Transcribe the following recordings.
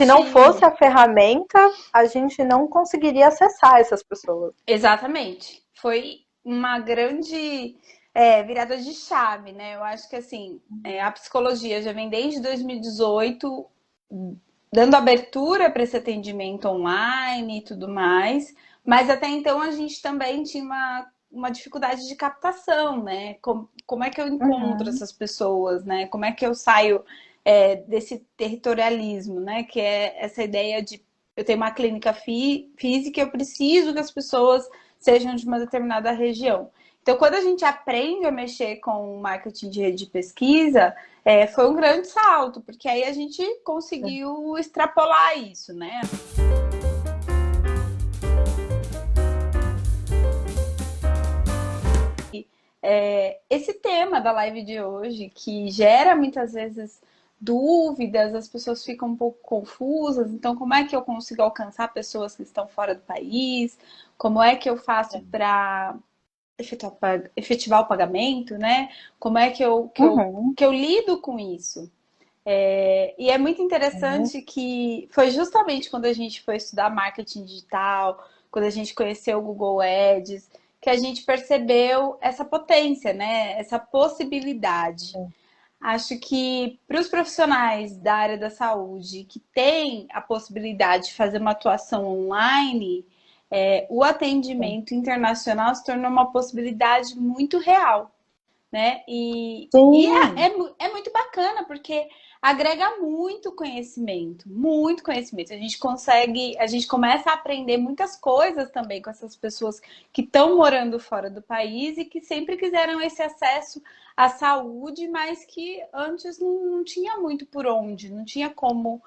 Se não fosse Sim, a ferramenta, a gente não conseguiria acessar essas pessoas. exatamente. Foi uma grande virada de chave, né? Eu acho que assim, a psicologia já vem desde 2018 dando abertura para esse atendimento online e tudo mais, mas até então a gente também tinha uma dificuldade de captação, né? Como é que eu encontro Uhum. essas pessoas, né? Como é que eu saio desse territorialismo, né? Que é essa ideia de eu tenho uma clínica física, eu preciso que as pessoas sejam de uma determinada região. Então, quando a gente aprende a mexer com marketing de rede de pesquisa, foi um grande salto, porque aí a gente conseguiu extrapolar isso, né? Esse tema da live de hoje, que gera muitas vezes dúvidas, as pessoas ficam um pouco confusas. Então, como é que eu consigo alcançar pessoas que estão fora do país? Como é que eu faço para efetivar o pagamento, né? Como é Uhum. que eu lido com isso? E é muito Uhum. interessante que foi justamente quando a gente foi estudar marketing digital, quando a gente conheceu o Google Ads, que a gente percebeu essa potência, né? Essa possibilidade. Acho que para os profissionais da área da saúde que têm a possibilidade de fazer uma atuação online, o atendimento internacional se tornou uma possibilidade muito real, né? Sim, É muito bacana, porque agrega muito conhecimento, muito conhecimento. A gente começa a aprender muitas coisas também com essas pessoas que estão morando fora do país e que sempre quiseram esse acesso à saúde, mas que antes não tinha muito por onde, não tinha como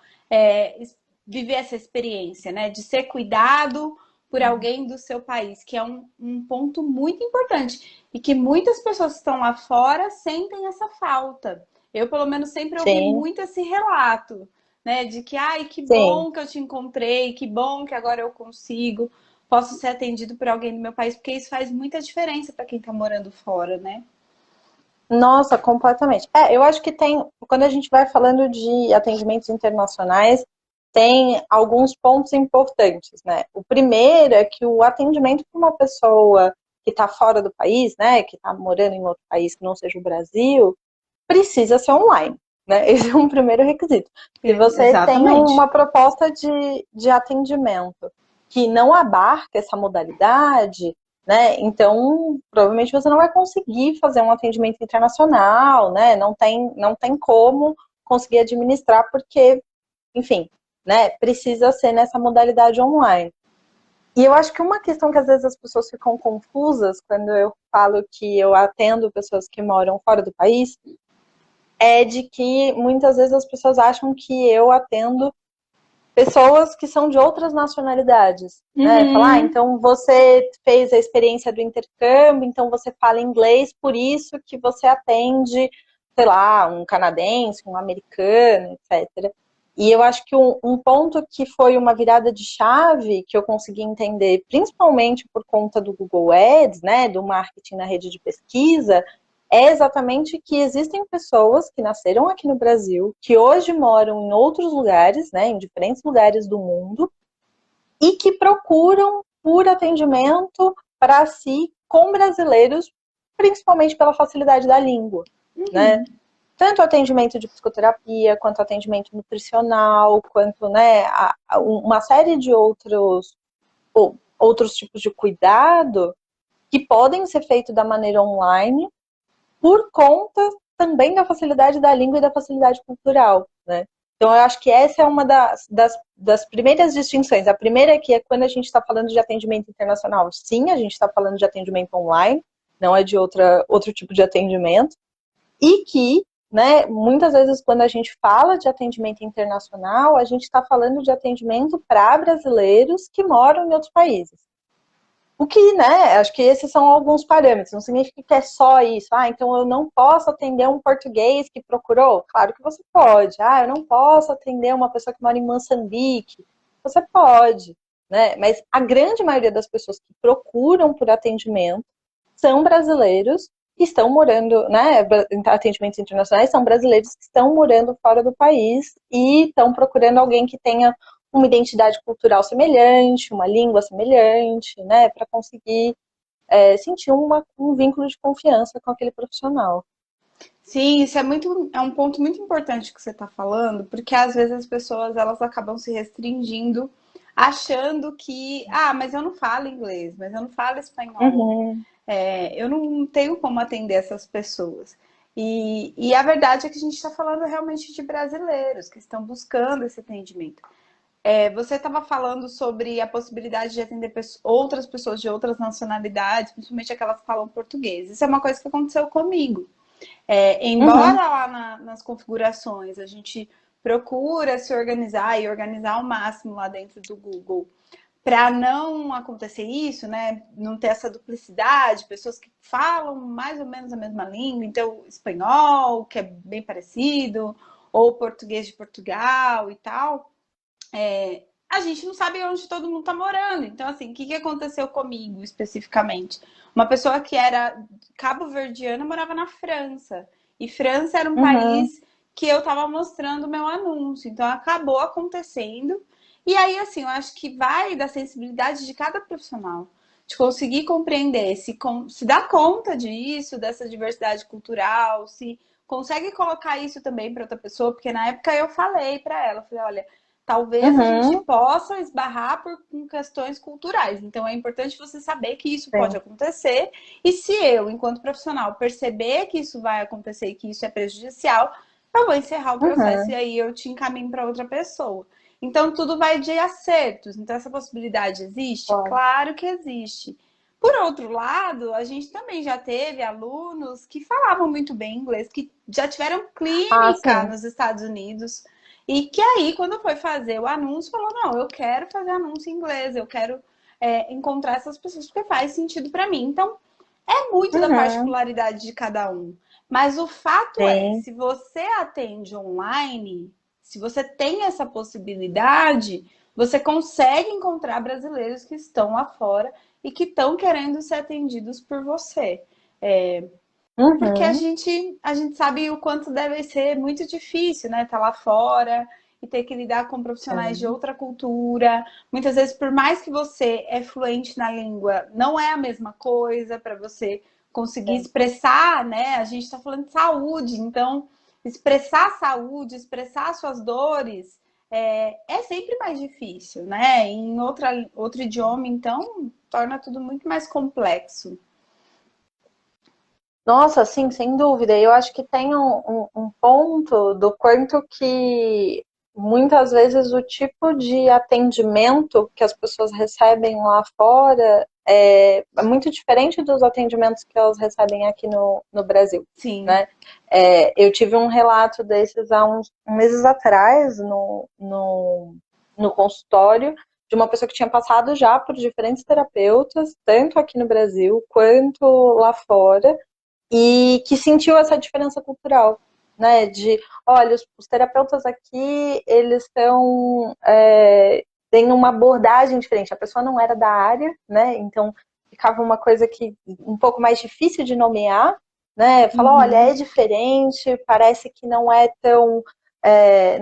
viver essa experiência, né? De ser cuidado por alguém do seu país, que é um ponto muito importante e que muitas pessoas que estão lá fora sentem essa falta. Eu, pelo menos, sempre ouvi sim, muito esse relato, né? De que, ai, que sim. bom que eu te encontrei, que bom que agora eu consigo, posso ser atendido por alguém do meu país, porque isso faz muita diferença para quem está morando fora, né? Nossa, completamente. Eu acho que tem, quando a gente vai falando de atendimentos internacionais, tem alguns pontos importantes, né? O primeiro é que o atendimento para uma pessoa que está fora do país, né, que está morando em outro país que não seja o Brasil, precisa ser online, né? Esse é um primeiro requisito. Se você tem uma Exatamente. proposta de atendimento que não abarca essa modalidade, né? Então, provavelmente você não vai conseguir fazer um atendimento internacional, né? Não tem como conseguir administrar, porque, enfim, né? Precisa ser nessa modalidade online. E eu acho que uma questão que às vezes as pessoas ficam confusas quando eu falo que eu atendo pessoas que moram fora do país é de que muitas vezes as pessoas acham que eu atendo pessoas que são de outras nacionalidades, né? Falar, Uhum. então você fez a experiência do intercâmbio, então você fala inglês, por isso que você atende, sei lá, um canadense, um americano, etc. E eu acho que um ponto que foi uma virada de chave que eu consegui entender, principalmente por conta do Google Ads, né, do marketing na rede de pesquisa, é exatamente que existem pessoas que nasceram aqui no Brasil, que hoje moram em outros lugares, né, em diferentes lugares do mundo, e que procuram por atendimento para si com brasileiros, principalmente pela facilidade da língua, né? Tanto atendimento de psicoterapia, quanto atendimento nutricional, quanto, né, uma série de outros tipos de cuidado que podem ser feitos da maneira online por conta também da facilidade da língua e da facilidade cultural, né? Então, eu acho que essa é uma das primeiras distinções. A primeira é que é quando a gente está falando de atendimento internacional, sim, a gente está falando de atendimento online, não é de outro tipo de atendimento, e que, né, muitas vezes quando a gente fala de atendimento internacional, a gente está falando de atendimento para brasileiros que moram em outros países. O que, né, acho que esses são alguns parâmetros, não significa que é só isso. Ah, então eu não posso atender um português que procurou? Claro que você pode. Ah, eu não posso atender uma pessoa que mora em Moçambique? Você pode, né? Mas a grande maioria das pessoas que procuram por atendimento são brasileiros que estão morando, né, em atendimentos internacionais, são brasileiros que estão morando fora do país e estão procurando alguém que tenha uma identidade cultural semelhante, uma língua semelhante, né, para conseguir sentir um vínculo de confiança com aquele profissional. Sim, isso é um ponto muito importante que você está falando, porque às vezes as pessoas elas acabam se restringindo, achando que, mas eu não falo inglês, mas eu não falo espanhol, Uhum, eu não tenho como atender essas pessoas. E a verdade é que a gente está falando realmente de brasileiros que estão buscando esse atendimento. Você estava falando sobre a possibilidade de atender outras pessoas de outras nacionalidades, principalmente aquelas que falam português. Isso é uma coisa que aconteceu comigo. Embora uhum, lá nas configurações a gente procura se organizar e organizar ao máximo lá dentro do Google para não acontecer isso, né? Não ter essa duplicidade, pessoas que falam mais ou menos a mesma língua, então espanhol, que é bem parecido, ou português de Portugal e tal. A gente não sabe onde todo mundo está morando. Então, assim, o que aconteceu comigo especificamente? Uma pessoa que era cabo-verdiana morava na França. E França era um uhum, país que eu estava mostrando o meu anúncio. Então, acabou acontecendo. E aí, assim, eu acho que vai da sensibilidade de cada profissional. De conseguir compreender, se dá conta disso, dessa diversidade cultural, se consegue colocar isso também para outra pessoa, porque na época eu falei para ela, falei, olha, talvez a gente uhum, possa esbarrar com questões culturais. Então, é importante você saber que isso pode sim, acontecer. E se eu, enquanto profissional, perceber que isso vai acontecer e que isso é prejudicial, eu vou encerrar o processo e uhum, aí eu te encaminho para outra pessoa. Então, tudo vai de acertos. Então, essa possibilidade existe? claro. Claro que existe. Por outro lado, a gente também já teve alunos que falavam muito bem inglês, que já tiveram Ah, clínica sim. nos Estados Unidos, e que aí, quando foi fazer o anúncio, falou: não, eu quero fazer anúncio em inglês, eu quero encontrar essas pessoas porque faz sentido para mim. Então, é muito da Uhum, particularidade de cada um. Mas o fato é, sim. se você atende online, se você tem essa possibilidade, você consegue encontrar brasileiros que estão lá fora e que estão querendo ser atendidos por você. É, porque Uhum, a gente sabe o quanto deve ser muito difícil, né? Estar lá fora e ter que lidar com profissionais de sim. outra cultura. Muitas vezes, por mais que você é fluente na língua, não é a mesma coisa para você conseguir Sim. expressar, né? A gente está falando de saúde, então expressar a saúde, expressar suas dores é sempre mais difícil, né? Em outro idioma, então, torna tudo muito mais complexo. Nossa, sim, sem dúvida. Eu acho que tem um ponto do quanto que muitas vezes o tipo de atendimento que as pessoas recebem lá fora é muito diferente dos atendimentos que elas recebem aqui no Brasil, Sim. né? Eu tive um relato desses há uns meses atrás no consultório de uma pessoa que tinha passado já por diferentes terapeutas, tanto aqui no Brasil quanto lá fora, e que sentiu essa diferença cultural, né? De, olha, os terapeutas aqui, eles têm uma abordagem diferente. A pessoa não era da área, né? Então ficava uma coisa que um pouco mais difícil de nomear, né? Falar, olha, é Uhum. diferente, parece que não é tão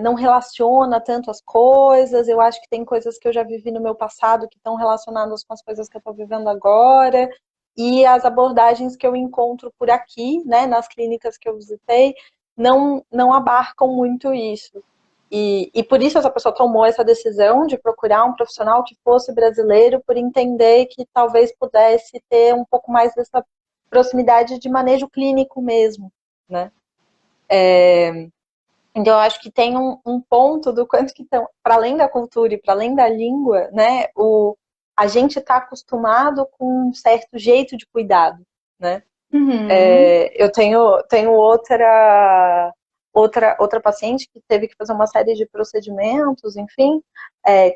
não relaciona tanto as coisas. Eu acho que tem coisas que eu já vivi no meu passado que estão relacionadas com as coisas que eu estou vivendo agora. E as abordagens que eu encontro por aqui, né, nas clínicas que eu visitei, não abarcam muito isso. E por isso essa pessoa tomou essa decisão de procurar um profissional que fosse brasileiro, por entender que talvez pudesse ter um pouco mais dessa proximidade de manejo clínico mesmo, né? Então, eu acho que tem um ponto do quanto que estão, para além da cultura e para além da língua, né, a gente está acostumado com um certo jeito de cuidado, né? Uhum. Eu tenho outra paciente que teve que fazer uma série de procedimentos, enfim,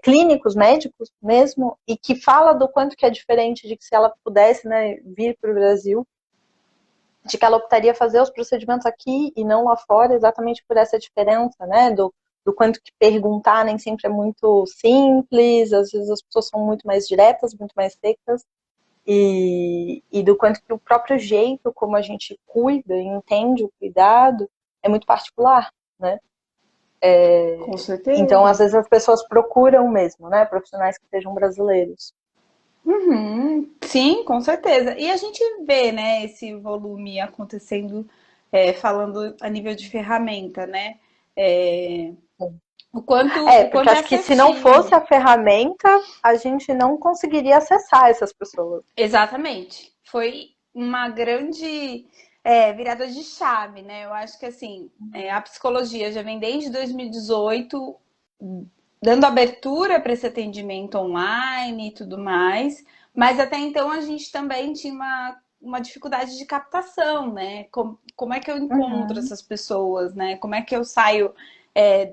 clínicos, médicos mesmo, e que fala do quanto que é diferente de que se ela pudesse, né, vir para o Brasil, de que ela optaria fazer os procedimentos aqui e não lá fora, exatamente por essa diferença, né, do quanto que perguntar nem sempre é muito simples, às vezes as pessoas são muito mais diretas, muito mais secas. e do quanto que o próprio jeito como a gente cuida e entende o cuidado é muito particular, né? Com Então, às certeza. vezes as pessoas procuram mesmo, né, profissionais que sejam brasileiros. Uhum, sim, com certeza. E a gente vê, né, esse volume acontecendo, falando a nível de ferramenta, né? É, o Porque quanto é acho que se não fosse assertivo. a ferramenta, a gente não conseguiria acessar essas pessoas. Exatamente. Foi uma grande virada de chave, né? Eu acho que assim, a psicologia já vem desde 2018 dando abertura para esse atendimento online e tudo mais, mas até então a gente também tinha uma dificuldade de captação, né? Como é que eu encontro Uhum. essas pessoas, né? Como é que eu saio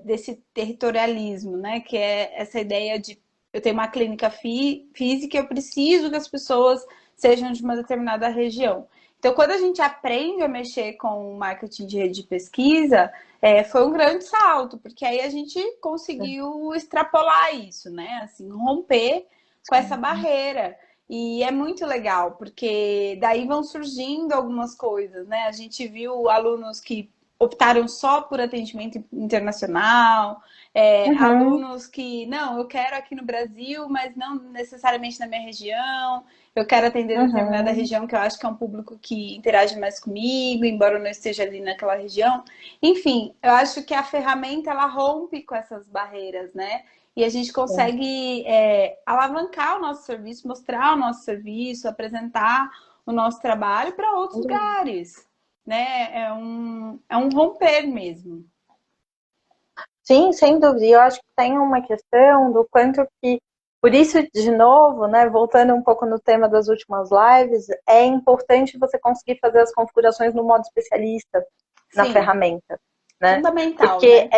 desse territorialismo, né? Que é essa ideia de eu tenho uma clínica física, eu preciso que as pessoas sejam de uma determinada região. Então, quando a gente aprende a mexer com o marketing de rede de pesquisa, foi um grande salto, porque aí a gente conseguiu extrapolar isso, né? Assim, romper com essa barreira. E é muito legal, porque daí vão surgindo algumas coisas, né? A gente viu alunos que optaram só por atendimento internacional, Uhum. alunos que, não, eu quero aqui no Brasil, mas não necessariamente na minha região, eu quero atender determinada Uhum. região que eu acho que é um público que interage mais comigo, embora eu não esteja ali naquela região. Enfim, eu acho que a ferramenta ela rompe com essas barreiras, né? E a gente consegue alavancar o nosso serviço, mostrar o nosso serviço, apresentar o nosso trabalho para outros lugares, né? É um romper mesmo. Sim, sem dúvida. E eu acho que tem uma questão do quanto que, por isso, de novo, né, voltando um pouco no tema das últimas lives, é importante você conseguir fazer as configurações no modo especialista na Sim, ferramenta, né? fundamental, Porque né?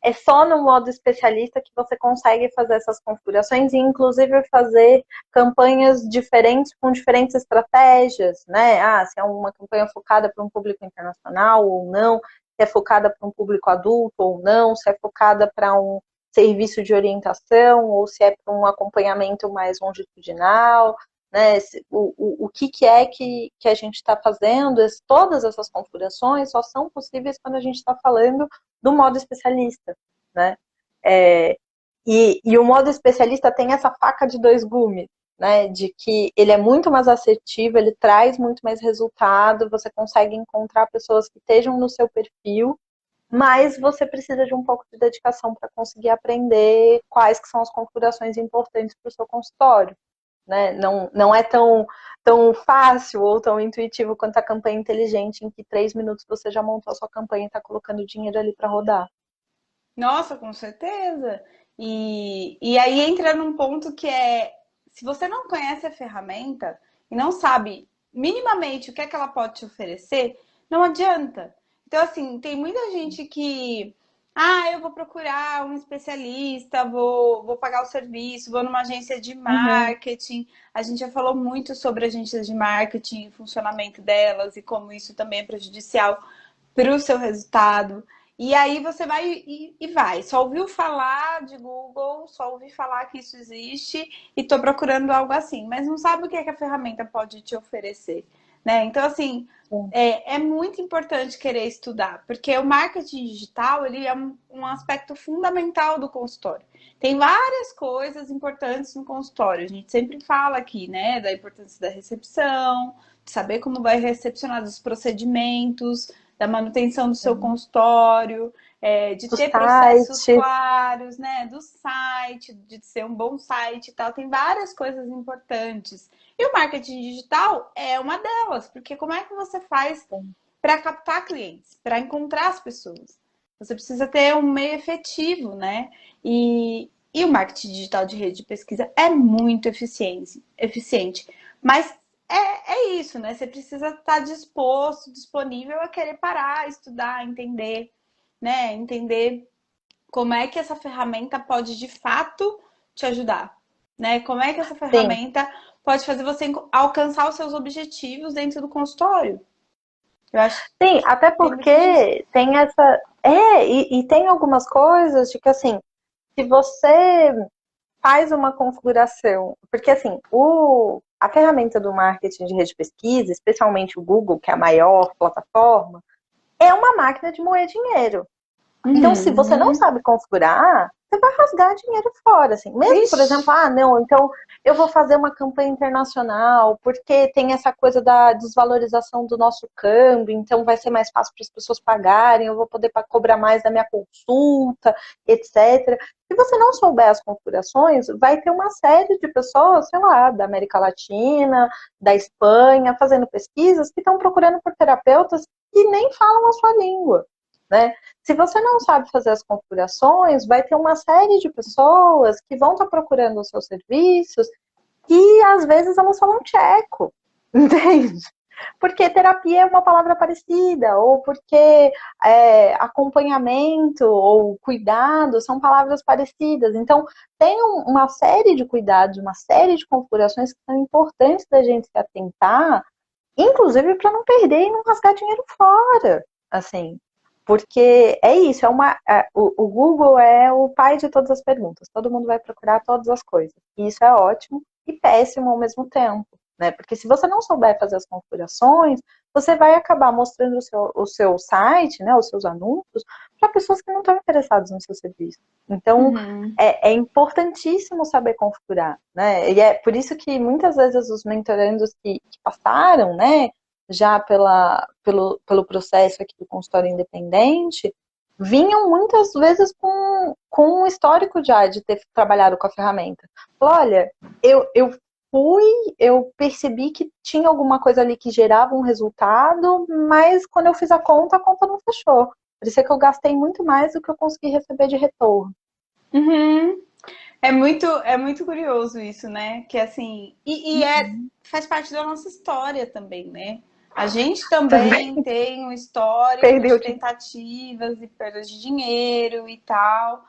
é só no modo especialista que você consegue fazer essas configurações e, inclusive, fazer campanhas diferentes com diferentes estratégias, né? Ah, se é uma campanha focada para um público internacional ou não, se é focada para um público adulto ou não, se é focada para um serviço de orientação ou se é para um acompanhamento mais longitudinal, né? O que é que a gente está fazendo, todas essas configurações só são possíveis quando a gente está falando do modo especialista, né? É, e o modo especialista tem essa faca de dois gumes, né? De que ele é muito mais assertivo, ele traz muito mais resultado, você consegue encontrar pessoas que estejam no seu perfil, mas você precisa de um pouco de dedicação para conseguir aprender quais que são as configurações importantes para o seu consultório. Né? Não é tão fácil ou tão intuitivo quanto a campanha inteligente, em que 3 minutos você já montou a sua campanha e está colocando dinheiro ali para rodar. Nossa, com certeza. E aí entra num ponto que é, se você não conhece a ferramenta e não sabe minimamente o que é que ela pode te oferecer, não adianta. Então, assim, tem muita gente que, eu vou procurar um especialista, vou pagar o serviço, vou numa agência de Uhum. marketing. A gente já falou muito sobre agências de marketing, o funcionamento delas e como isso também é prejudicial para o seu resultado. E aí você vai e vai. Só ouviu falar de Google, só ouvi falar que isso existe e estou procurando algo assim, mas não sabe o que é que a ferramenta pode te oferecer, né? Então, assim, é muito importante querer estudar, porque o marketing digital ele é um aspecto fundamental do consultório. Tem várias coisas importantes no consultório. A gente sempre fala aqui, né, da importância da recepção, de saber como vai recepcionar os procedimentos, da manutenção do seu consultório, de Do ter processos site. claros, né? Do site, de ser um bom site e tal. Tem várias coisas importantes. E o marketing digital é uma delas, porque como é que você faz para captar clientes, para encontrar as pessoas? Você precisa ter um meio efetivo, né? E o marketing digital de rede de pesquisa é muito eficiente. Mas é isso, né? Você precisa estar disposto, disponível a querer parar, estudar, entender, né? Entender como é que essa ferramenta pode de fato te ajudar, né? Como é que essa Sim, ferramenta pode fazer você alcançar os seus objetivos dentro do consultório. Eu acho que sim, até tem muito disso. porque tem essa. E tem algumas coisas de que assim, se você faz uma configuração, porque assim, a ferramenta do marketing de rede de pesquisa, especialmente o Google, que é a maior plataforma, é uma máquina de moer dinheiro. Então, se você não sabe configurar, você vai rasgar dinheiro fora, assim. Mesmo, por exemplo, não, então eu vou fazer uma campanha internacional, porque tem essa coisa da desvalorização do nosso câmbio, então vai ser mais fácil para as pessoas pagarem, eu vou poder cobrar mais da minha consulta, etc. Se você não souber as configurações, vai ter uma série de pessoas, sei lá, da América Latina, da Espanha, fazendo pesquisas que estão procurando por terapeutas que nem falam a sua língua, né? Se você não sabe fazer as configurações, vai ter uma série de pessoas que vão estar procurando os seus serviços e às vezes elas falam tcheco, entende? Porque terapia é uma palavra parecida, ou porque acompanhamento ou cuidado são palavras parecidas. Então, tem uma série de cuidados, uma série de configurações que são importantes da gente se atentar, inclusive para não perder e não rasgar dinheiro fora, assim. Porque é isso, o Google é o pai de todas as perguntas. Todo mundo vai procurar todas as coisas. E isso é ótimo e péssimo ao mesmo tempo, né? Porque se você não souber fazer as configurações, você vai acabar mostrando o seu site, né, os seus anúncios, para pessoas que não estão interessadas no seu serviço. Então, é importantíssimo saber configurar, né? E é por isso que muitas vezes os mentorandos que passaram, né, já pelo processo aqui do consultório independente, vinham muitas vezes com um histórico já de ter trabalhado com a ferramenta. Olha, eu percebi que tinha alguma coisa ali que gerava um resultado, mas quando eu fiz a conta não fechou. Parecia que eu gastei muito mais do que eu consegui receber de retorno. É muito curioso isso, né? Que assim, faz parte da nossa história também, né? A gente também tem um histórico de tentativas e perdas de dinheiro e tal,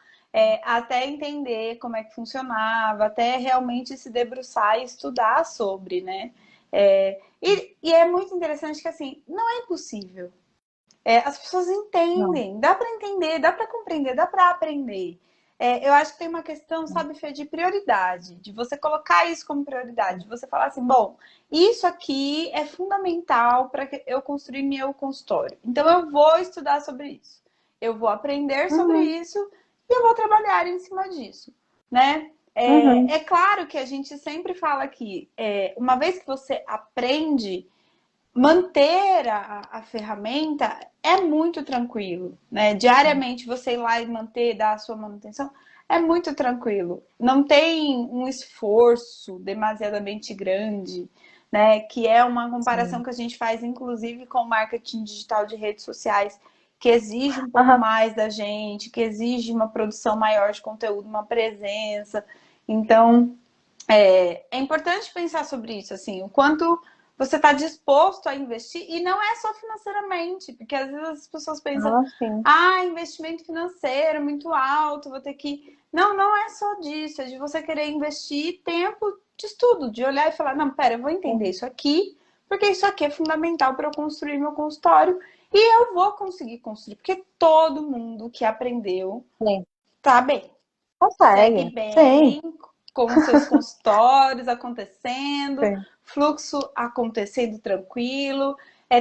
até entender como é que funcionava, até realmente se debruçar e estudar sobre, né? E é muito interessante que assim, não é impossível. As pessoas entendem, não. Dá para entender, dá para compreender, dá para aprender. Eu acho que tem uma questão, sabe, Fê, de prioridade, de você colocar isso como prioridade, de você falar assim, bom, isso aqui é fundamental para eu construir meu consultório. Então eu vou estudar sobre isso, eu vou aprender sobre isso e eu vou trabalhar em cima disso, né? É claro que a gente sempre fala que uma vez que você aprende, manter a ferramenta é muito tranquilo, né? Diariamente você ir lá e dar a sua manutenção é muito tranquilo. Não tem um esforço demasiadamente grande, né? Que é uma comparação que a gente faz, inclusive, com o marketing digital de redes sociais, que exige um pouco mais da gente, que exige uma produção maior de conteúdo, uma presença. Então, é importante pensar sobre isso, assim, o quanto você está disposto a investir, e não é só financeiramente, porque às vezes as pessoas pensam, investimento financeiro muito alto, vou ter que... Não é só disso, é de você querer investir tempo de estudo, de olhar e falar, não, pera, eu vou entender isso aqui, porque isso aqui é fundamental para eu construir meu consultório, e eu vou conseguir construir, porque todo mundo que aprendeu tá bem. Consegue bem, com seus consultórios acontecendo, fluxo acontecendo tranquilo,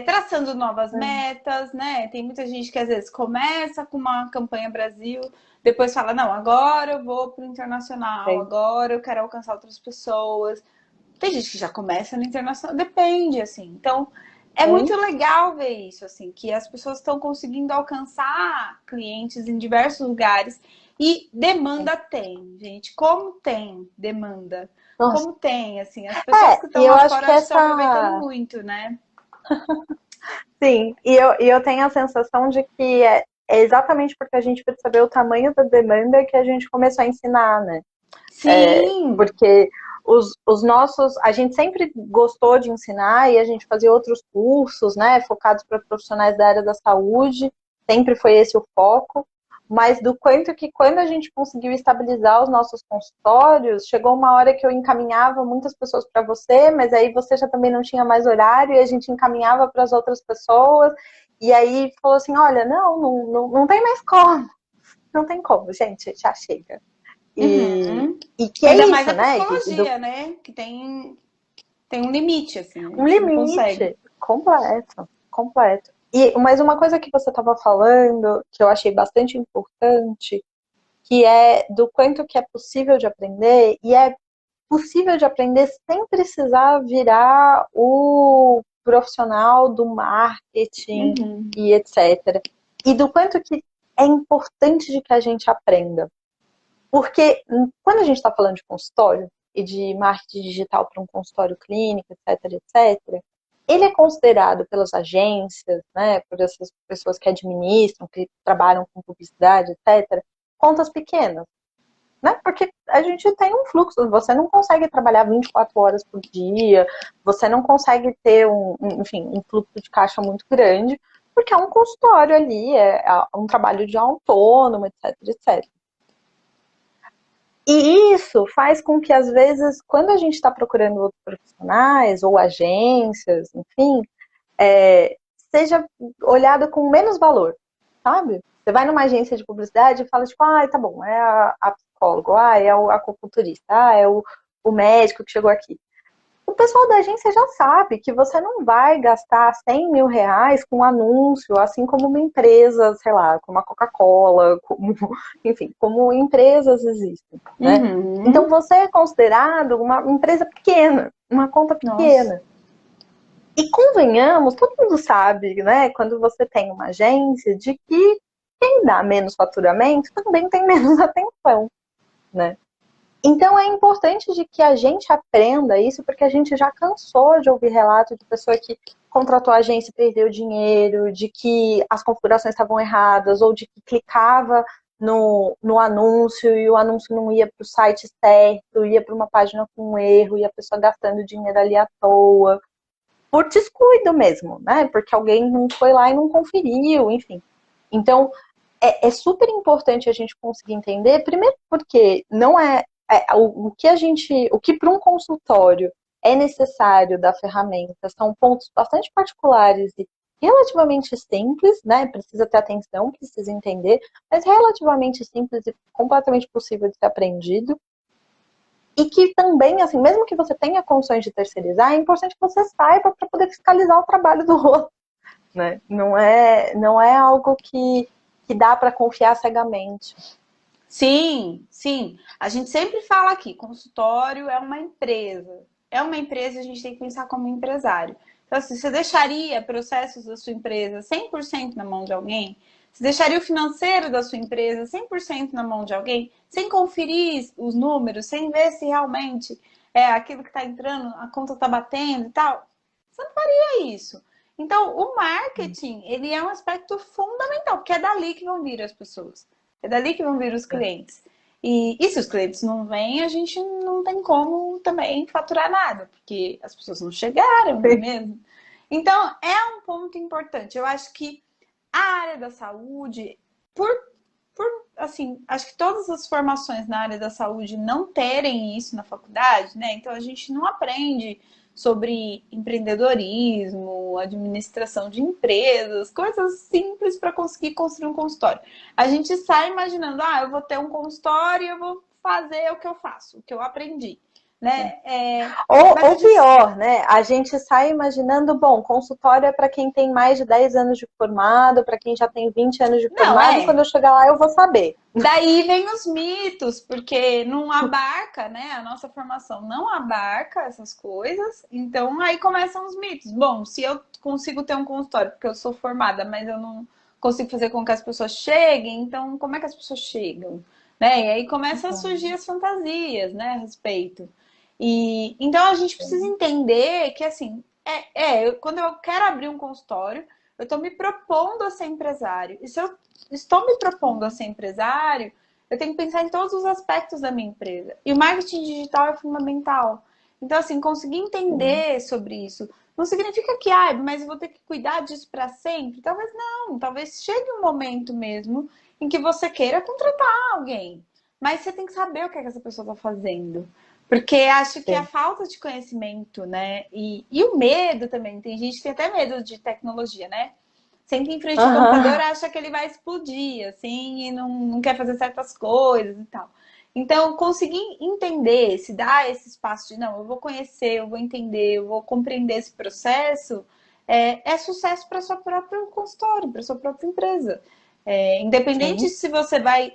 traçando novas metas, né? Tem muita gente que às vezes começa com uma campanha Brasil, depois fala, não, agora eu vou para o internacional, agora eu quero alcançar outras pessoas. Tem gente que já começa no internacional, depende, assim. Então, é muito legal ver isso, assim, que as pessoas estão conseguindo alcançar clientes em diversos lugares. E demanda tem, gente. Como tem demanda? Nossa. Como tem, assim, as pessoas que estão lá fora estão aproveitando muito, né? Sim, e eu tenho a sensação de que é exatamente porque a gente percebeu o tamanho da demanda que a gente começou a ensinar, né? Sim! Porque os nossos... A gente sempre gostou de ensinar e a gente fazia outros cursos, né? Focados para profissionais da área da saúde. Sempre foi esse o foco. Mas do quanto que quando a gente conseguiu estabilizar os nossos consultórios, chegou uma hora que eu encaminhava muitas pessoas para você, mas aí você já também não tinha mais horário e a gente encaminhava para as outras pessoas. E aí falou assim, olha, não tem mais como. Não tem como, gente, já chega. Uhum. E que é Ainda isso, mais a né? psicologia, né? Que tem um limite, assim, a Um gente não consegue. limite completo, completo. Mas uma coisa que você estava falando, que eu achei bastante importante, que é do quanto que é possível de aprender, e é possível de aprender sem precisar virar o profissional do marketing Uhum. e etc. E do quanto que é importante de que a gente aprenda. Porque quando a gente está falando de consultório e de marketing digital para um consultório clínico, etc, etc, ele é considerado pelas agências, né, por essas pessoas que administram, que trabalham com publicidade, etc, contas pequenas, né? Porque a gente tem um fluxo, você não consegue trabalhar 24 horas por dia, você não consegue ter enfim, um fluxo de caixa muito grande, porque é um consultório ali, é um trabalho de autônomo, etc, etc. E isso faz com que, às vezes, quando a gente está procurando outros profissionais ou agências, enfim, seja olhado com menos valor, sabe? Você vai numa agência de publicidade e fala, tipo, tá bom, é a psicóloga, é o acupunturista, é o médico que chegou aqui. O pessoal da agência já sabe que você não vai gastar 100 mil reais com um anúncio, assim como uma empresa, sei lá, como a Coca-Cola, enfim, como empresas existem, né? Então Uhum. você é considerado uma empresa pequena, uma conta Nossa. pequena. E convenhamos, todo mundo sabe, né, quando você tem uma agência, de que quem dá menos faturamento também tem menos atenção, né? Então é importante de que a gente aprenda isso, porque a gente já cansou de ouvir relatos de pessoa que contratou a agência e perdeu dinheiro, de que as configurações estavam erradas, ou de que clicava no anúncio e o anúncio não ia para o site certo, ia para uma página com um erro, e a pessoa gastando dinheiro ali à toa, por descuido mesmo, né? Porque alguém não foi lá e não conferiu, enfim. Então, é super importante a gente conseguir entender, primeiro porque não o que para um consultório é necessário da ferramenta são pontos bastante particulares e relativamente simples, né? Precisa ter atenção, precisa entender, mas relativamente simples e completamente possível de ser aprendido. E que também, assim, mesmo que você tenha condições de terceirizar, é importante que você saiba para poder fiscalizar o trabalho do outro, né? Não é algo que dá para confiar cegamente. Sim, sim. A gente sempre fala aqui, consultório é uma empresa. É uma empresa, a gente tem que pensar como empresário. Então, assim, você deixaria processos da sua empresa 100% na mão de alguém? Você deixaria o financeiro da sua empresa 100% na mão de alguém? Sem conferir os números, sem ver se realmente é aquilo que está entrando, a conta está batendo e tal? Você não faria isso. Então, o marketing, ele é um aspecto fundamental, porque é dali que vão vir as pessoas. É dali que vão vir os clientes. E se os clientes não vêm, a gente não tem como também faturar nada, porque as pessoas não chegaram, não é mesmo? Então, é um ponto importante. Eu acho que a área da saúde, por, assim, acho que todas as formações na área da saúde não terem isso na faculdade, né? Então, a gente não aprende sobre empreendedorismo, administração de empresas, coisas simples para conseguir construir um consultório. A gente sai imaginando, eu vou ter um consultório e eu vou fazer o que eu faço, o que eu aprendi, né? Mas a Ou gente pior, né? A gente sai imaginando, bom, consultório é para quem tem mais de 10 anos de formado, para quem já tem 20 anos de não formado, e quando é. eu chegar lá eu vou saber. Daí vem os mitos, porque não abarca, né? A nossa formação não abarca essas coisas. Então aí começam os mitos. Bom, se eu consigo ter um consultório porque eu sou formada, mas eu não consigo fazer com que as pessoas cheguem, então como é que as pessoas chegam? Né? E aí começam a surgir as fantasias, né, a respeito. E então a gente precisa entender que assim, quando eu quero abrir um consultório, eu estou me propondo a ser empresário. E se eu estou me propondo a ser empresário, eu tenho que pensar em todos os aspectos da minha empresa. E o marketing digital é fundamental. Então, assim, conseguir entender sobre isso não significa que, mas eu vou ter que cuidar disso para sempre. Talvez não. Talvez chegue um momento mesmo em que você queira contratar alguém. Mas você tem que saber o que, é que essa pessoa está fazendo. Porque acho que a Sim. falta de conhecimento, né? E o medo também. Tem gente que tem até medo de tecnologia, né? Senta em frente ao computador, Aham. acha que ele vai explodir, assim, e não quer fazer certas coisas e tal. Então, conseguir entender, se dar esse espaço de, não, eu vou conhecer, eu vou entender, eu vou compreender esse processo, é sucesso para seu próprio consultório, para sua própria empresa. Independente Sim. se você vai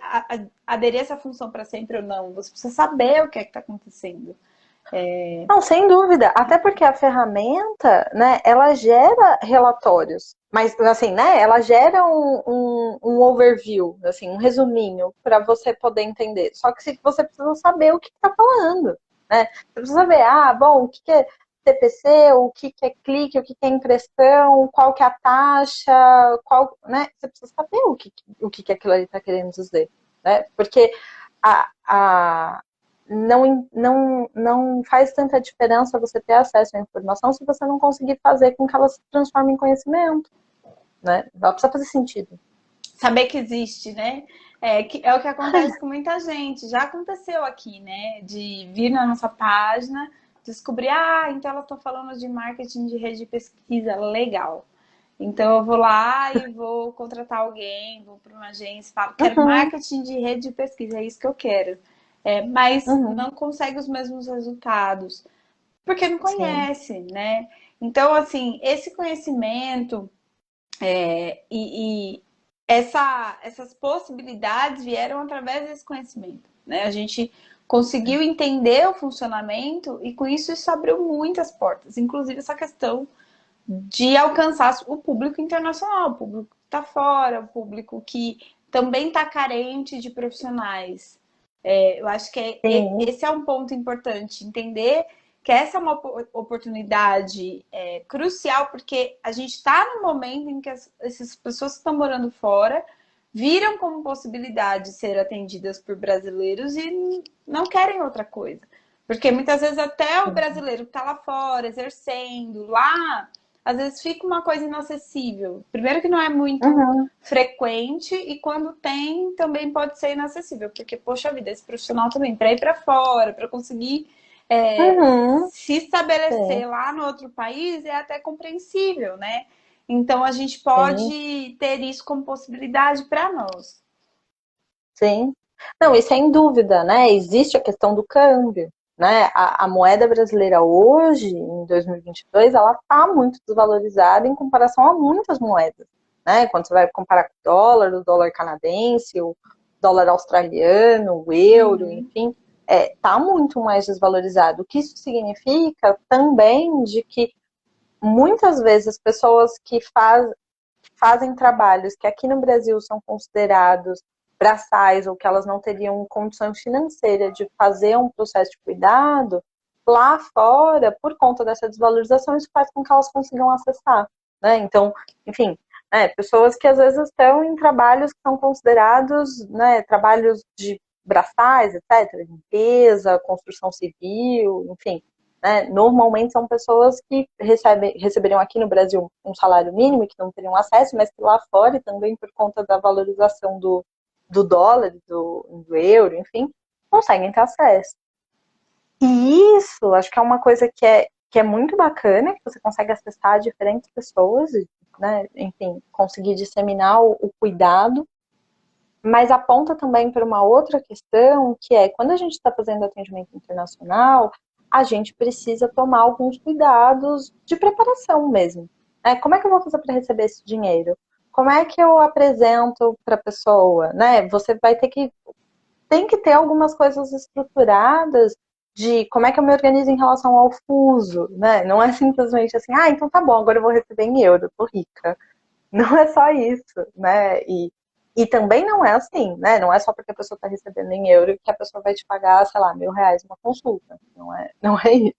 aderir a essa função para sempre ou não, você precisa saber o que é que está acontecendo. Não, sem dúvida. Até porque a ferramenta, né, ela gera relatórios. Mas, assim, né, ela gera um overview, assim, um resuminho para você poder entender. Só que você precisa saber o que está falando, né? Você precisa saber, bom, o que é TPC, o que é clique, o que é impressão, qual que é a taxa, qual, né? Você precisa saber o que aquilo ali está querendo dizer, né? Porque a, não faz tanta diferença você ter acesso à informação se você não conseguir fazer com que ela se transforme em conhecimento, né? Ela precisa fazer sentido. Saber que existe, né? É o que acontece com muita gente. Já aconteceu aqui, né? De vir na nossa página, descobrir, então elas estão falando de marketing de rede de pesquisa, legal. Então eu vou lá e vou contratar alguém, vou para uma agência, falo, quero Uhum, marketing de rede de pesquisa, é isso que eu quero. Mas uhum, não consegue os mesmos resultados, porque não sim, conhece, né? Então, assim, esse conhecimento e essas possibilidades vieram através desse conhecimento, né? A gente conseguiu entender o funcionamento e com isso abriu muitas portas, inclusive essa questão de alcançar o público internacional, o público que está fora, o público que também está carente de profissionais. Eu acho que sim, esse é um ponto importante, entender que essa é uma oportunidade crucial, porque a gente está no momento em que essas pessoas que estão morando fora viram como possibilidade de ser atendidas por brasileiros e não querem outra coisa. Porque muitas vezes até o sim. brasileiro que está lá fora, exercendo, lá às vezes fica uma coisa inacessível. Primeiro que não é muito Uhum, frequente e quando tem também pode ser inacessível, porque poxa vida, esse profissional também para ir para fora, para conseguir uhum, se sim, estabelecer lá no outro país é até compreensível, né? Então a gente sim, pode ter isso como possibilidade para nós. sim. Não, e sem dúvida, né? Existe a questão do câmbio, né? A moeda brasileira hoje, em 2022, ela está muito desvalorizada em comparação a muitas moedas, né? Quando você vai comparar com o dólar canadense, o dólar australiano, o euro, Uhum. enfim, está muito mais desvalorizado. O que isso significa também de que muitas vezes as pessoas que fazem trabalhos que aqui no Brasil são considerados braçais ou que elas não teriam condição financeira de fazer um processo de cuidado, lá fora, por conta dessa desvalorização, isso faz com que elas consigam acessar, né? Então, enfim, pessoas que às vezes estão em trabalhos que são considerados, né, trabalhos de braçais, etc., limpeza, construção civil, enfim, né? Normalmente são pessoas que receberiam aqui no Brasil um salário mínimo e que não teriam acesso, mas que lá fora, e também por conta da valorização do dólar, do euro, enfim, conseguem ter acesso. E isso, acho que é uma coisa que é muito bacana, que você consegue acessar diferentes pessoas, né? Enfim, conseguir disseminar o cuidado, mas aponta também para uma outra questão, que é quando a gente está fazendo atendimento internacional, a gente precisa tomar alguns cuidados de preparação mesmo. Como é que eu vou fazer para receber esse dinheiro? Como é que eu apresento para a pessoa? Né? Você vai tem que ter algumas coisas estruturadas de como é que eu me organizo em relação ao fuso, né? Não é simplesmente assim, então tá bom, agora eu vou receber em euro, tô rica. Não é só isso, né? E também não é assim, né? Não é só porque a pessoa está recebendo em euro que a pessoa vai te pagar, sei lá, R$ 1.000 uma consulta. Não é isso.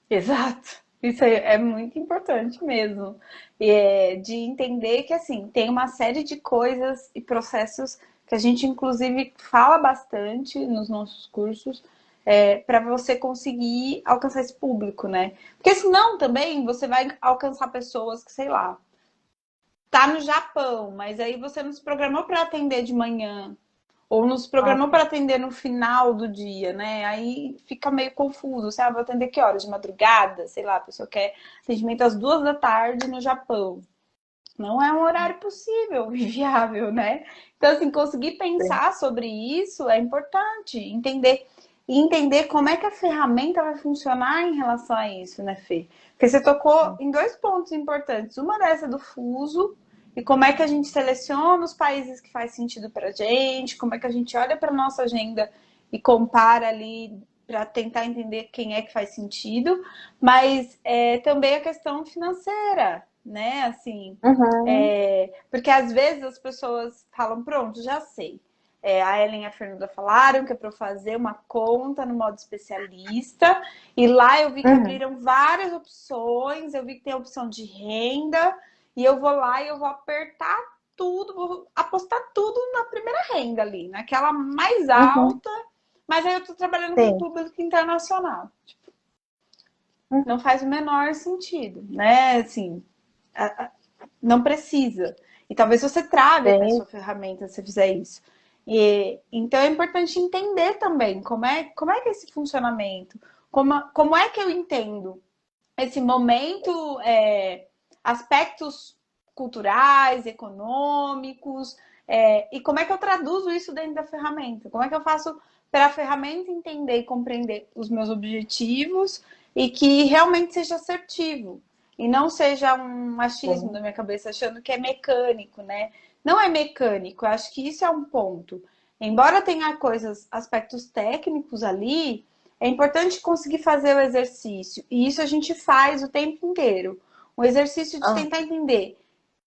Exato. Isso é muito importante mesmo. De entender que, assim, tem uma série de coisas e processos que a gente, inclusive, fala bastante nos nossos cursos para você conseguir alcançar esse público, né? Porque senão também você vai alcançar pessoas que, sei lá, tá no Japão, mas aí você não se programou para atender de manhã, ou nos Ah, programou para atender no final do dia, né? Aí fica meio confuso. Você vou atender que horas? De madrugada? Sei lá, a pessoa quer atendimento às 2 da tarde no Japão. Não é um horário possível e viável, né? Então, assim, conseguir Sim. pensar sobre isso é importante, entender e entender como é que a ferramenta vai funcionar em relação a isso, né, Fê? Porque você tocou em dois pontos importantes. Uma dessa do fuso e como é que a gente seleciona os países que faz sentido para a gente, como é que a gente olha para nossa agenda e compara ali para tentar entender quem é que faz sentido, mas também a questão financeira, né? Assim, Uhum, porque às vezes as pessoas falam, pronto, já sei. A Ellen e a Fernanda falaram que é para eu fazer uma conta no modo especialista, e lá eu vi que uhum, abriram várias opções, eu vi que tem a opção de renda, e eu vou lá e eu vou apertar tudo, vou apostar tudo na primeira renda ali, naquela mais uhum, alta, mas aí eu estou trabalhando com sim. público internacional. Uhum, Não faz o menor sentido, né? Assim, não precisa. E talvez você trave até a sim. sua ferramenta se fizer isso. Então é importante entender também como é que é esse funcionamento, como é que eu entendo esse momento, aspectos culturais, econômicos, e como é que eu traduzo isso dentro da ferramenta? Como é que eu faço para a ferramenta entender e compreender os meus objetivos e que realmente seja assertivo e não seja um achismo Sim. da minha cabeça achando que é mecânico, né? Não é mecânico, eu acho que isso é um ponto. Embora tenha coisas, aspectos técnicos ali, é importante conseguir fazer o exercício. E isso a gente faz o tempo inteiro. O exercício de Ah, tentar entender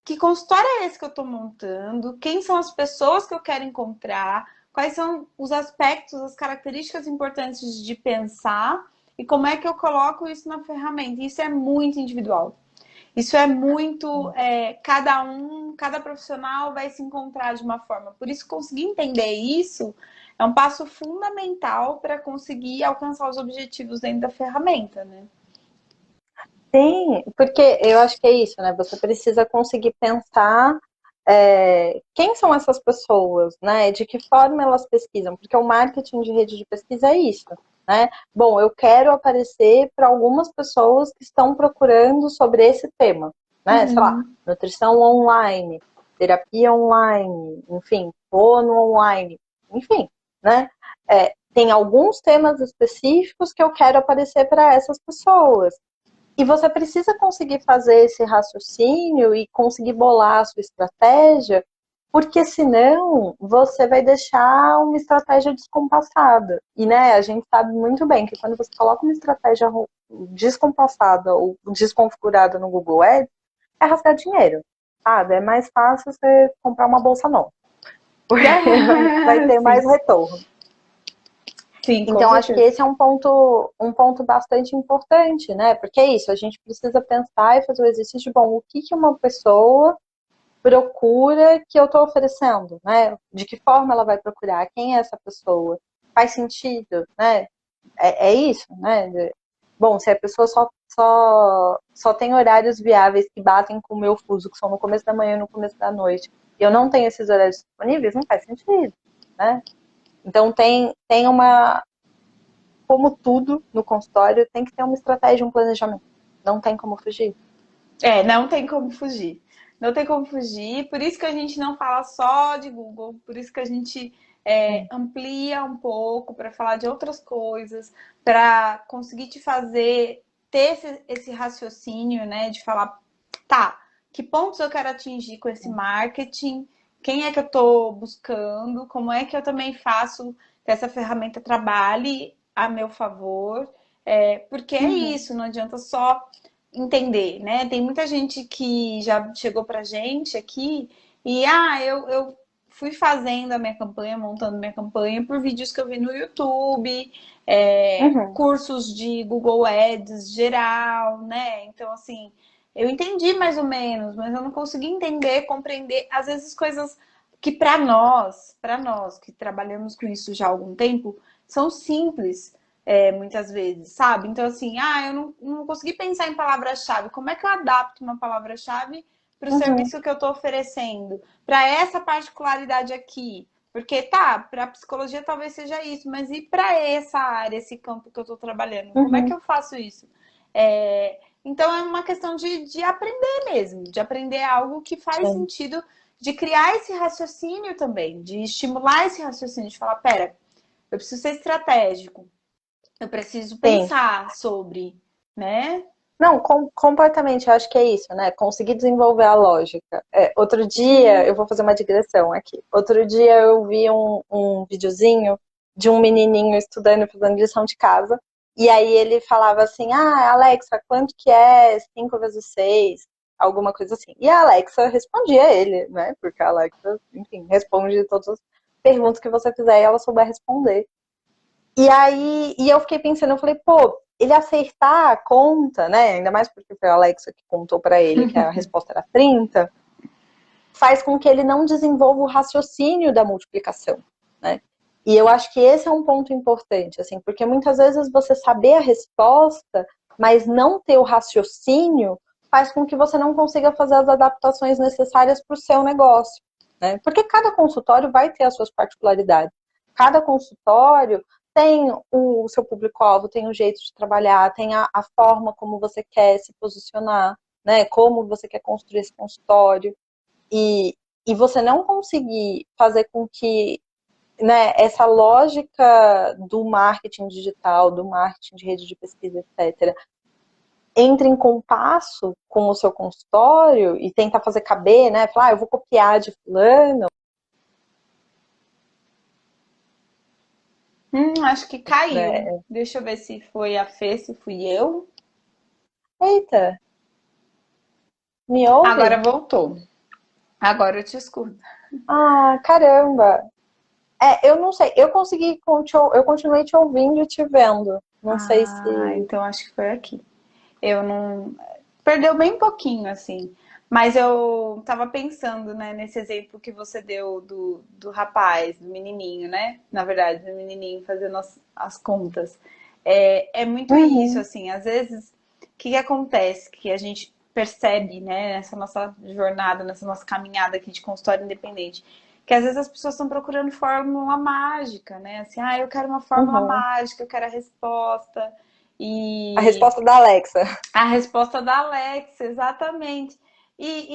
que consultório é esse que eu estou montando, quem são as pessoas que eu quero encontrar, quais são os aspectos, as características importantes de pensar e como é que eu coloco isso na ferramenta. Isso é muito individual. Isso é muito. Cada profissional vai se encontrar de uma forma. Por isso, conseguir entender isso é um passo fundamental para conseguir alcançar os objetivos dentro da ferramenta, né? sim, porque eu acho que é isso, né? Você precisa conseguir pensar quem são essas pessoas, né? De que forma elas pesquisam, porque o marketing de rede de pesquisa é isso, né? Bom, eu quero aparecer para algumas pessoas que estão procurando sobre esse tema, né? Sei lá, Uhum. nutrição online, terapia online, enfim, fono online, enfim, né? Tem alguns temas específicos que eu quero aparecer para essas pessoas. E você precisa conseguir fazer esse raciocínio e conseguir bolar a sua estratégia, porque senão você vai deixar uma estratégia descompassada. E né, a gente sabe muito bem que quando você coloca uma estratégia descompassada ou desconfigurada no Google Ads, é rasgar dinheiro. Sabe? É mais fácil você comprar uma bolsa nova, porque vai ter mais Sim, retorno. sim, com Então, acho que certeza. esse é um ponto bastante importante, né? Porque é isso, a gente precisa pensar e fazer o exercício de, bom, o que uma pessoa procura que eu estou oferecendo, né? De que forma ela vai procurar? Quem é essa pessoa? Faz sentido, né? É isso, né? Bom, se a pessoa só tem horários viáveis que batem com o meu fuso, que são no começo da manhã e no começo da noite, e eu não tenho esses horários disponíveis, não faz sentido, né? Então tem uma, como tudo no consultório, tem que ter uma estratégia, um planejamento. Não tem como fugir. Não tem como fugir. Não tem como fugir. Por isso que a gente não fala só de Google, por isso que a gente Sim. amplia um pouco para falar de outras coisas, para conseguir te fazer ter esse raciocínio, né? De falar, tá, que pontos eu quero atingir com esse marketing, quem é que eu estou buscando, como é que eu também faço que essa ferramenta trabalhe a meu favor. Porque é Uhum. isso, não adianta só entender, né? Tem muita gente que já chegou pra gente aqui e eu fui fazendo a minha campanha, montando minha campanha por vídeos que eu vi no YouTube, Uhum. cursos de Google Ads geral, né? Então, assim, eu entendi mais ou menos, mas eu não consegui entender, compreender, às vezes coisas que para nós que trabalhamos com isso já há algum tempo, são simples, muitas vezes, sabe? Então, assim, eu não consegui pensar em palavra-chave. Como é que eu adapto uma palavra-chave para o Uhum. serviço que eu estou oferecendo? Para essa particularidade aqui? Porque, tá, para a psicologia talvez seja isso, mas e para essa área, esse campo que eu estou trabalhando? Como é que Uhum. eu faço isso? É, Então é uma questão de aprender mesmo, de aprender algo que faz Sim. sentido, de criar esse raciocínio também, de estimular esse raciocínio, de falar, pera, eu preciso ser estratégico, eu preciso Sim. pensar sobre, né? Não, completamente, eu acho que é isso, né? Conseguir desenvolver a lógica. Outro dia, Sim. eu vou fazer uma digressão aqui. Outro dia eu vi um videozinho de um menininho estudando, fazendo lição de casa. E aí ele falava assim, Alexa, quanto que é 5 vezes 6? Alguma coisa assim. E a Alexa respondia a ele, né? Porque a Alexa, enfim, responde todas as perguntas que você fizer e ela souber responder. E aí, eu fiquei pensando, eu falei, pô, ele acertar a conta, né? Ainda mais porque foi a Alexa que contou pra ele que a resposta era 30, faz com que ele não desenvolva o raciocínio da multiplicação, né? E eu acho que esse é um ponto importante, assim, porque muitas vezes você saber a resposta, mas não ter o raciocínio, faz com que você não consiga fazer as adaptações necessárias para o seu negócio, né? Porque cada consultório vai ter as suas particularidades. Cada consultório tem o seu público-alvo, tem o jeito de trabalhar, tem a forma como você quer se posicionar, né? Como você quer construir esse consultório. E, você não conseguir fazer com que, né, essa lógica do marketing digital, do marketing de rede de pesquisa, etc., entre em compasso com o seu consultório e tenta fazer caber, né? Falar, eu vou copiar de fulano. Acho que caiu. Né? Deixa eu ver se foi a Fê, se fui eu. Eita, me ouve? Agora voltou. Agora eu te escuto. Ah, caramba. Eu não sei, eu continuei te ouvindo e te vendo. Não sei Ah, se... então acho que foi aqui. Eu não. Perdeu bem pouquinho, assim. Mas eu tava pensando, né, nesse exemplo que você deu do rapaz, do menininho, né? Na verdade, do menininho fazendo as contas. É muito isso, Uhum, assim. Às vezes, o que acontece? Que a gente percebe, né, nessa nossa jornada, nessa nossa caminhada aqui de consultório independente, que às vezes as pessoas estão procurando fórmula mágica, né? Assim, eu quero uma fórmula uhum. mágica, eu quero a resposta. A E resposta da Alexa. a resposta da Alexa, exatamente.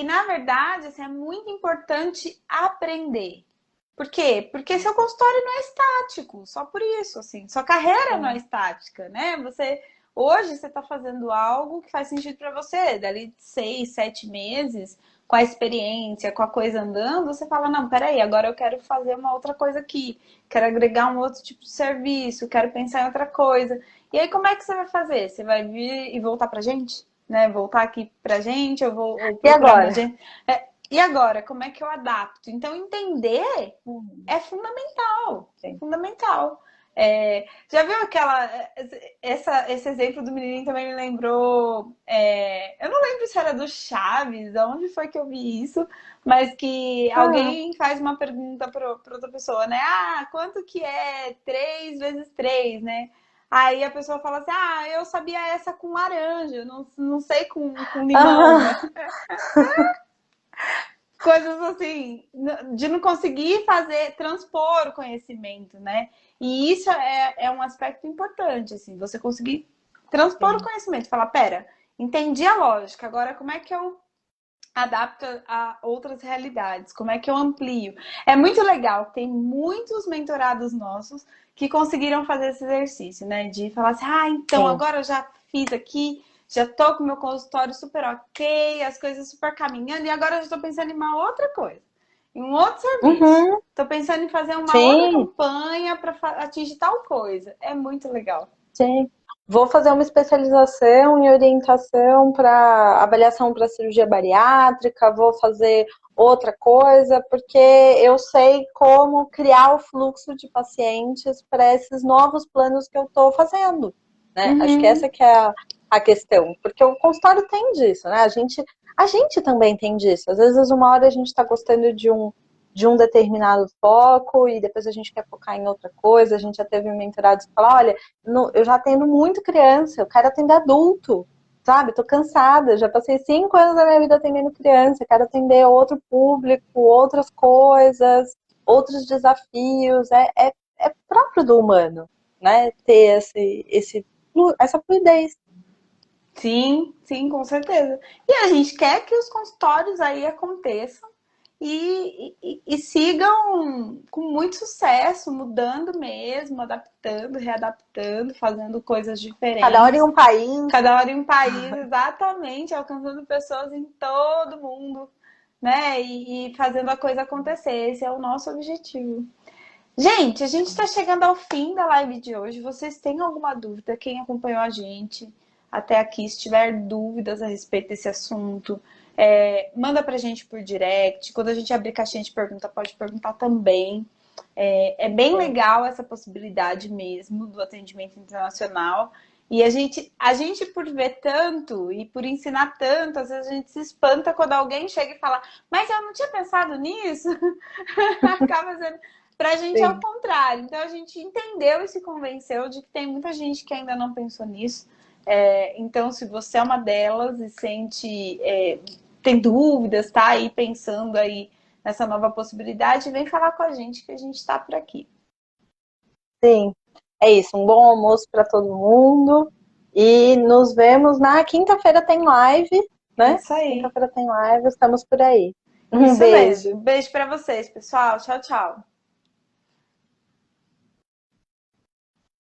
Na verdade, assim, é muito importante aprender. Por quê? Porque seu consultório não é estático, só por isso, assim. Sua carreira não é estática, né? Hoje, você está fazendo algo que faz sentido para você. Dali 6, 7 meses, com a experiência, com a coisa andando, você fala, não, peraí, agora eu quero fazer uma outra coisa aqui. Quero agregar um outro tipo de serviço, quero pensar em outra coisa. E aí, como é que você vai fazer? Você vai vir e voltar pra gente? Né? Voltar aqui pra gente, ou E procurar uma agora? gente. E agora, como é que eu adapto? Então, entender Uhum, é fundamental. sim. Fundamental. Já viu esse exemplo do menininho também me lembrou. Eu não lembro se era do Chaves, onde foi que eu vi isso, mas que Ah, alguém faz uma pergunta para outra pessoa, né? Quanto que é 3 vezes 3, né? Aí a pessoa fala assim: eu sabia essa com laranja, não sei com limão, aham, né? Coisas assim, de não conseguir transpor o conhecimento, né? E isso é um aspecto importante, assim, você conseguir transpor o sim, conhecimento, falar, pera, entendi a lógica, agora como é que eu adapto a outras realidades, como é que eu amplio? É muito legal, tem muitos mentorados nossos que conseguiram fazer esse exercício, né? De falar assim, então sim. agora eu já fiz aqui, já tô com meu consultório super ok, as coisas super caminhando, e agora eu já tô pensando em uma outra coisa, em um outro serviço. Uhum, Tô pensando em fazer uma outra sim, campanha para atingir tal coisa. É muito legal. sim. Vou fazer uma especialização em orientação para avaliação para cirurgia bariátrica, vou fazer outra coisa, porque eu sei como criar o fluxo de pacientes para esses novos planos que eu estou fazendo, né? Acho que essa Uhum. que é a questão, porque o consultório tem disso, né? A gente também tem disso. Às vezes, uma hora a gente está gostando de um determinado foco e depois a gente quer focar em outra coisa. A gente já teve mentorados que falam, olha, eu já atendo muito criança, eu quero atender adulto, sabe? Tô cansada, já passei 5 anos da minha vida atendendo criança, quero atender outro público, outras coisas, outros desafios. É próprio do humano, né? Ter essa fluidez. Sim, sim, com certeza. E a gente quer que os consultórios aí aconteçam e sigam com muito sucesso, mudando mesmo, adaptando, readaptando, fazendo coisas Cada hora em diferentes. um país. Cada hora em um país, exatamente, alcançando pessoas em todo mundo, né? E fazendo a coisa acontecer. Esse é o nosso objetivo. Gente, a gente está chegando ao fim da live de hoje. Vocês têm alguma dúvida? Quem acompanhou a gente até aqui, se tiver dúvidas a respeito desse assunto, manda pra gente por direct. Quando a gente abrir caixinha de pergunta, pode perguntar também. É bem legal essa possibilidade mesmo do atendimento internacional. E a gente, por ver tanto e por ensinar tanto, às vezes a gente se espanta quando alguém chega e fala, mas eu não tinha pensado nisso. Acaba sendo pra gente é o Sim. contrário. Então a gente entendeu e se convenceu de que tem muita gente que ainda não pensou nisso. Então, se você é uma delas e tem dúvidas, tá aí pensando aí nessa nova possibilidade, vem falar com a gente que a gente está por aqui. Sim, é isso. Um bom almoço para todo mundo. E nos vemos na quinta-feira tem live, né? Isso aí. Quinta-feira tem live, estamos por aí. Um Isso beijo. mesmo. Beijo para vocês, pessoal. Tchau, tchau.